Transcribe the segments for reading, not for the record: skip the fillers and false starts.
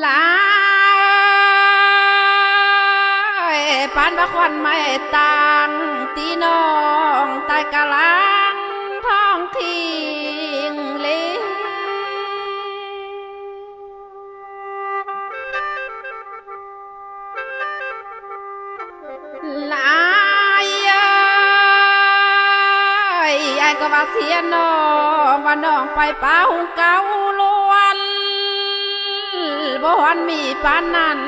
ลายปานบะควันไม่ต่างตีน้องตายกะลังท้องทิ้งเลยลายไอ้ก็ว่าเสียน้องว่าน้องไปเป้าเก่าล้วนบ่ฮอนมีปานนั้น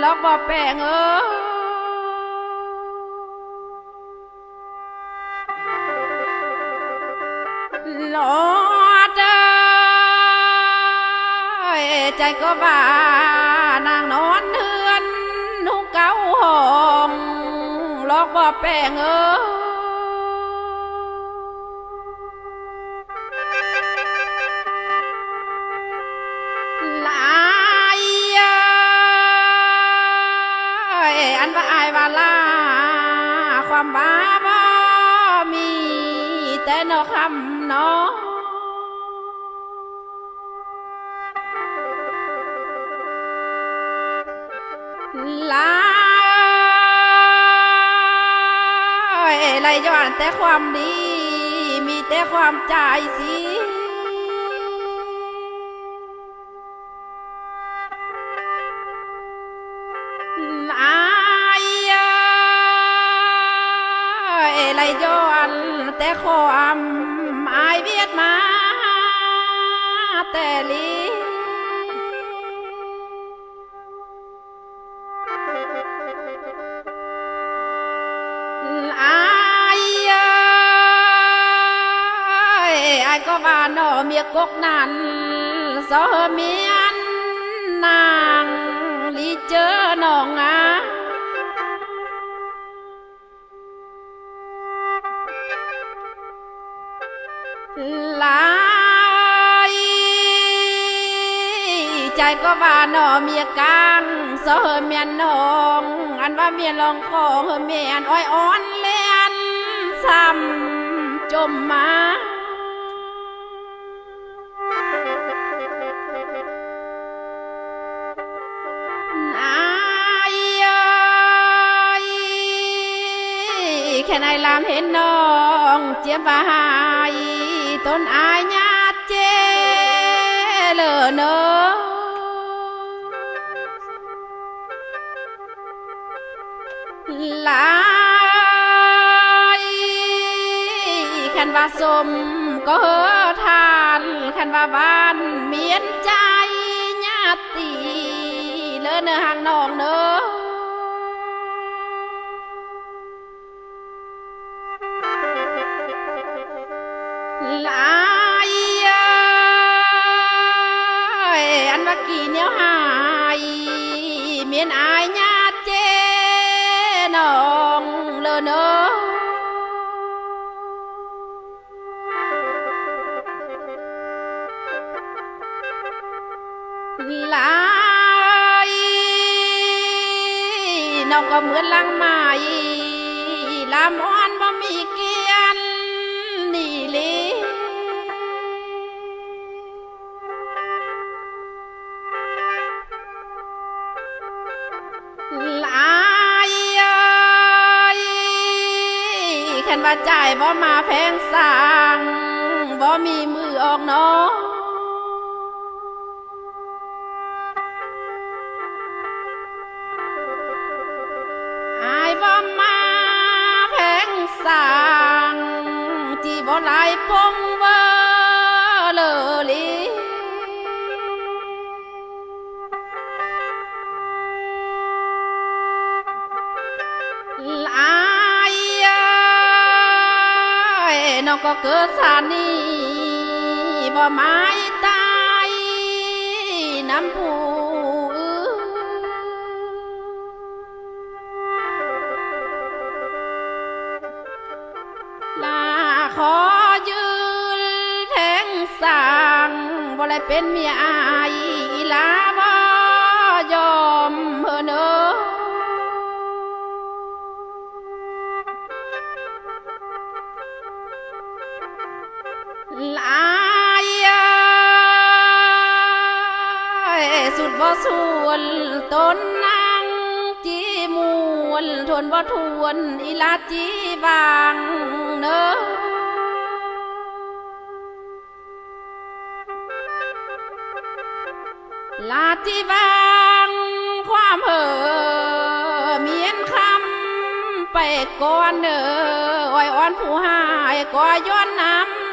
ลอกบ่แป้งหลอดใจก็บ้านางนอนเฮือนนุ่งเก่าห้องลอกบ่แป้งหลายอันว่าอายว่าลาความบ้าบ่มีแต่นอคำน้องลายไหลย้อนแต่ความดีมีแต่ความใจสิลายไหลย้อนแต่ความอายเวียดมาแต่ลีไอ้ก็ว่าน้อเมียกกนั้นสอเมียนนางลีเจอน้องหลายใจก็ว่าน้อเมียกลางสอเมียนน้องอันว่าเมียลองของเมียนอ้อยอ่อนเลียนซ้ำจมมาแค่นายลามเห็นน้องเจี๊ยบหายต้นอายญาติเจเลอเนอหลายขันว่าสมก็เฮอทานขันว่าบ้านเมียนใจญาติเลอเนอห่างน้องเนอหลายอันว่ากี่เหนียวหายเมียนอายญาติเจน้องเลอเนอหลายน้องก็เหมือนลังไม้ลำอ่อนบ่มีเกียนนี่ลีหลายขันว่าใจบ่มาแพงสร้างบ่มีมือออกน้องอายบ่มาแพงสร้างที่บ่ไหลพงเบอเลอลีหลายน้องก็เกิดสานีบ่ไม้ตายน้ำผู้ลาขอยืนแทงสร้างบ่ได้เป็นเมียอายลาบ่ยอมเนอหลายสุด บ่ส่วนต้นนางจีมวลทวนบ่ทวนอีลาจีบางเนอลาจีบางความเมียนคำไปก่อนเนออ้อยอ่อนผู้หายก็ย้อนน้ำ